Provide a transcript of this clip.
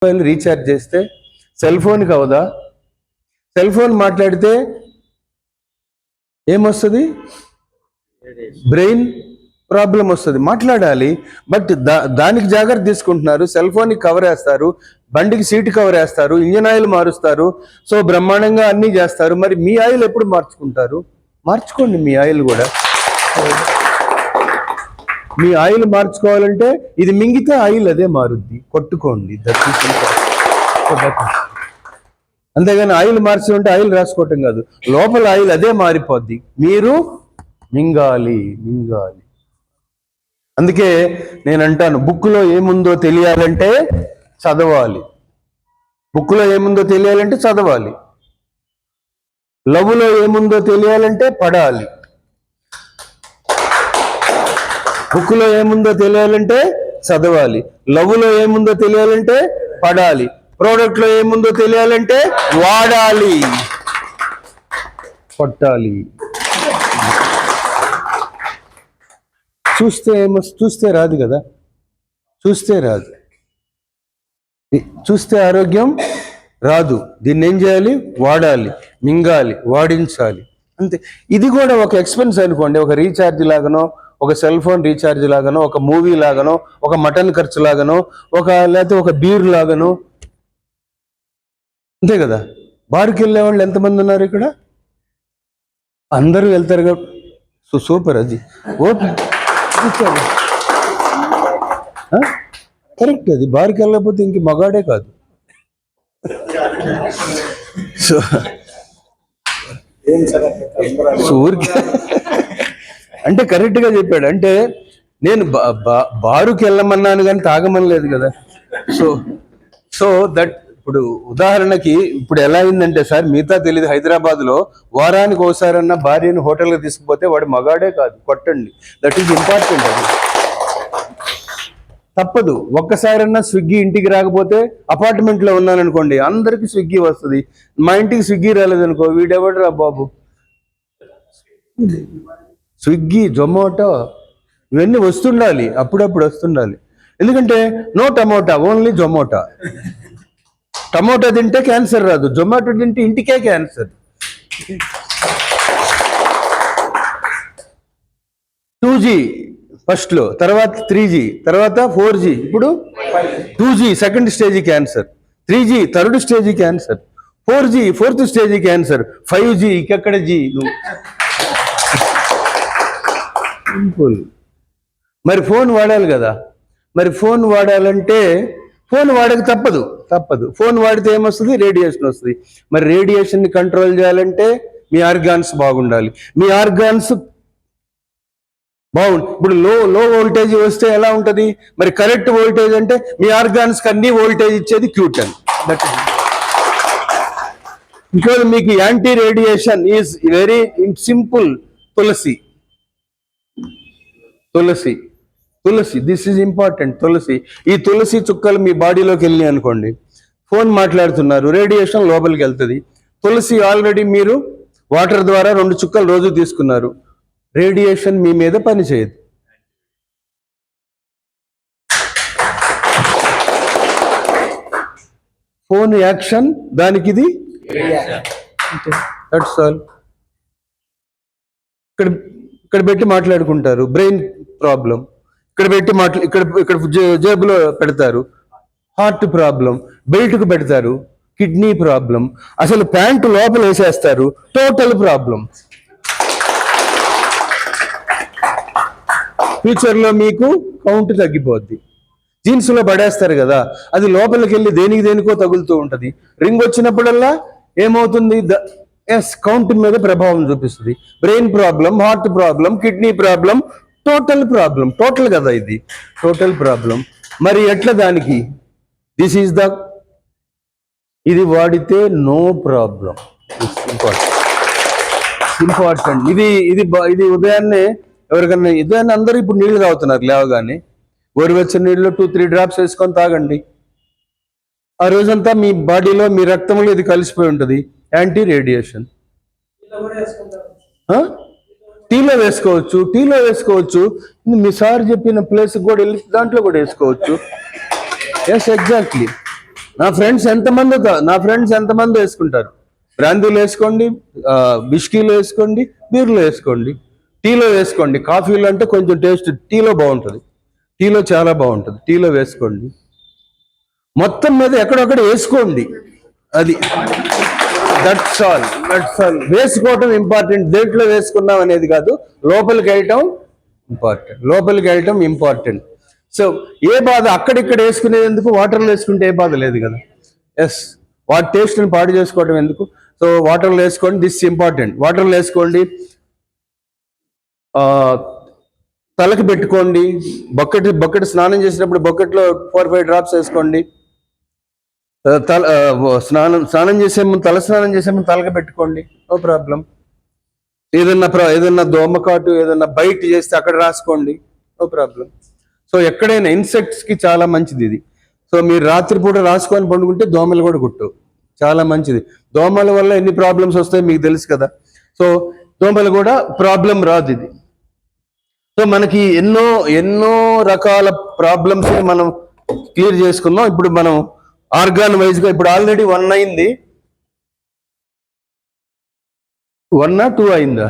Mobile recharge చేస్తే cell ఫోన్కి అవదా? Cell phone మాట్లాడితే ఏమొస్తుంది? బ్రెయిన్ ప్రాబ్లం వస్తుంది. మాట్లాడాలి, బట్ దానికి జాగ్రత్త తీసుకుంటున్నారు. సెల్ ఫోన్కి కవర్ వేస్తారు, బండికి సీటు కవర్ వేస్తారు, ఇంజన్ ఆయిల్ మారుస్తారు, సో బ్రహ్మాండంగా అన్నీ చేస్తారు. మరి మీ ఆయిల్ ఎప్పుడు మార్చుకుంటారు? మార్చుకోండి మీ ఆయిల్ కూడా. మీ ఆయిల్ మార్చుకోవాలంటే ఇది మింగితే ఆయిల్ అదే మారుద్ది, కొట్టుకోండి. అంతేగాని ఆయిల్ మార్చి ఉంటే ఆయిల్ రాసుకోవటం కాదు, లోపల ఆయిల్ అదే మారిపోద్ది. మీరు మింగాలి. అందుకే నేను అంటాను, బుక్లో ఏముందో తెలియాలంటే చదవాలి. బుక్లో ఏముందో తెలియాలంటే చదవాలి. లవ్లో ఏముందో తెలియాలంటే పడాలి. బుక్లో ఏముందో తెలియాలంటే చదవాలి. లవ్లో ఏముందో తెలియాలంటే పడాలి. ప్రోడక్ట్లో ఏముందో తెలియాలంటే వాడాలి, కొట్టాలి. చూస్తే రాదు కదా, చూస్తే ఆరోగ్యం రాదు. దీన్ని ఏం చేయాలి? వాడాలి, మింగాలి, వాడించాలి, అంతే. ఇది కూడా ఒక ఎక్స్పెన్స్ అనుకోండి. ఒక రీఛార్జ్ లాగానో, ఒక సెల్ ఫోన్ రీఛార్జ్ లాగానో, ఒక మూవీ లాగానో, ఒక మటన్ ఖర్చు లాగానో, లేకపోతే ఒక బీర్ లాగానో, అంతే కదా. బార్కి వెళ్ళే వాళ్ళు ఎంతమంది ఉన్నారు ఇక్కడ? అందరూ వెళ్తారు కదా. సూపర్, అది కరెక్ట్. అది బార్కి వెళ్ళకపోతే ఇంక మగాడే కాదు. సో ఊరికి అంటే కరెక్ట్గా చెప్పాడు. అంటే నేను బారుకి వెళ్ళమన్నాను కానీ తాగమని లేదు కదా. సో దట్ ఇప్పుడు ఉదాహరణకి ఇప్పుడు ఎలా అయిందంటే, సార్ మిగతా తెలియదు, హైదరాబాద్లో వారానికి ఒకసారన్నా భార్యను హోటల్కి తీసుకుపోతే వాడు మగాడే కాదు, కొట్టండి. That is important. అది తప్పదు. ఒక్కసారన్నా స్విగ్గీ ఇంటికి రాకపోతే, అపార్ట్మెంట్లో ఉన్నాననుకోండి, అందరికి స్విగ్గీ వస్తుంది. మా ఇంటికి స్విగ్గీ రాలేదనుకో, వీడెవడు రా బాబు. స్విగ్గీ, జొమాటో ఇవన్నీ వస్తుండాలి, అప్పుడప్పుడు వస్తుండాలి. ఎందుకంటే no tomato, only Zomato. Tomato తింటే క్యాన్సర్ రాదు, జొమాటో తింటే ఇంటికే క్యాన్సర్. 2G ఫస్ట్లో, తర్వాత 3G, తర్వాత 4G, ఇప్పుడు 2G second stage cancer, 3G third stage cancer, 4G fourth stage cancer, 5G ఇంకెక్కడ జీ నువ్వు. సింపుల్. మరి ఫోన్ వాడాలి కదా. మరి ఫోన్ వాడాలంటే ఫోన్ వాడక తప్పదు. ఫోన్ వాడితే ఏమొస్తుంది? రేడియేషన్ వస్తుంది. మరి రేడియేషన్ని కంట్రోల్ చేయాలంటే మీ ఆర్గాన్స్ బాగుండాలి. మీ ఆర్గాన్స్ ఇప్పుడు లో వోల్టేజ్ వస్తే ఎలా ఉంటుంది? మరి కరెక్ట్ వోల్టేజ్ అంటే మీ ఆర్గాన్స్కి అన్ని వోల్టేజ్ ఇచ్చేది Q10. బికాజ్ మీకు anti radiation is very simple. తులసి దిస్ ఈజ్ ఇంపార్టెంట్. ఈ తులసి చుక్కలు మీ బాడీలోకి వెళ్ళి అనుకోండి, ఫోన్ మాట్లాడుతున్నారు, రేడియేషన్ లోపలికి వెళ్తుంది. తులసి ఆల్రెడీ మీరు వాటర్ ద్వారా 2 చుక్కలు రోజు తీసుకున్నారు, రేడియేషన్ మీ మీద పని చేయదు. ఫోన్ యాక్షన్, దానికి ఇది దట్స్ ఆల్. ఇక్కడ పెట్టి మాట్లాడుకుంటారు, బ్రెయిన్ ప్రాబ్లం. ఇక్కడ పెట్టి ఇక్కడ జేబులో పెడతారు, హార్ట్ ప్రాబ్లం. బెల్ట్కు పెడతారు, కిడ్నీ ప్రాబ్లం. అసలు ప్యాంటు లోపల వేసేస్తారు, టోటల్ ప్రాబ్లం. ఫ్యూచర్లో మీకు కౌంట్ తగ్గిపోద్ది. జీన్స్లో పడేస్తారు కదా, అది లోపలికి వెళ్ళి దేనికో తగులుతూ ఉంటుంది. రింగ్ వచ్చినప్పుడల్లా ఏమవుతుంది? కౌంట్ మీద ప్రభావం చూపిస్తుంది. Brain problem, heart problem, kidney problem, total కదా ఇది, టోటల్ ప్రాబ్లం. మరి ఎట్లా దానికి? ఇది వాడితే నో ప్రాబ్లం. ఇంపార్టెంట్. ఇది ఉదయాన్నే ఉదయాన్నే అందరూ ఇప్పుడు నీళ్లు తాగుతున్నారు లేవగానే. గోరువెచ్చని నీళ్ళు 2-3 డ్రాప్స్ వేసుకొని తాగండి. ఆ రోజంతా మీ బాడీలో, మీ రక్తంలో ఇది కలిసిపోయి ఉంటుంది. Anti radiation. టీలో వేసుకోవచ్చు. మీ సార్ చెప్పిన ప్లేస్ కూడా వెళ్ళి దాంట్లో కూడా వేసుకోవచ్చు. Yes, exactly. నా ఫ్రెండ్స్ ఎంతమంది వేసుకుంటారు. బ్రాందీలో వేసుకోండి, విస్కీలో వేసుకోండి, బీర్లో వేసుకోండి, టీలో వేసుకోండి. కాఫీలో అంటే కొంచెం టేస్ట్ టీలో బాగుంటుంది, టీలో చాలా బాగుంటుంది, టీలో వేసుకోండి. మొత్తం మీద ఎక్కడొక్కడ వేసుకోండి. అది దట్స్ ఆల్. వేసుకోవటం ఇంపార్టెంట్. దేంట్లో వేసుకున్నాం అనేది కాదు, లోపలికి వెళ్ళటం ఇంపార్టెంట్. సో ఏ బాధ అక్కడిక్కడ వేసుకునేది ఎందుకు, వాటర్లో వేసుకుంటే ఏ బాధ లేదు కదా. ఎస్, వాటి టేస్ట్ని పాడు చేసుకోవడం ఎందుకు. సో వాటర్లో వేసుకోండి, దిస్ ఇంపార్టెంట్. వాటర్లో వేసుకోండి, తలకి పెట్టుకోండి. బకెట్ స్నానం చేసినప్పుడు బకెట్లో 4-5 డ్రాప్స్ వేసుకోండి. స్నానం చేసే ముందు తల స్నానం చేసే ముందు తలకి పెట్టుకోండి, నో ప్రాబ్లం. ఏదన్నా దోమకాటు ఏదన్నా బైట్ చేస్తే అక్కడ రాసుకోండి, నో ప్రాబ్లం. సో ఎక్కడైనా ఇన్సెక్ట్స్కి చాలా మంచిది ఇది. సో మీరు రాత్రిపూట రాసుకొని పండుకుంటే దోమలు కూడా కుట్టవు, చాలా మంచిది. దోమల వల్ల ఎన్ని ప్రాబ్లమ్స్ వస్తాయో మీకు తెలుసు కదా. సో దోమలు కూడా ప్రాబ్లం రాదు ఇది. సో మనకి ఎన్నో రకాల ప్రాబ్లమ్స్ మనం క్లియర్ చేసుకున్నాం. ఇప్పుడు మనం ఆర్గాన్ వైజ్గా ఇప్పుడు ఆల్రెడీ 1 అయింది, 1 or 2 అయిందా?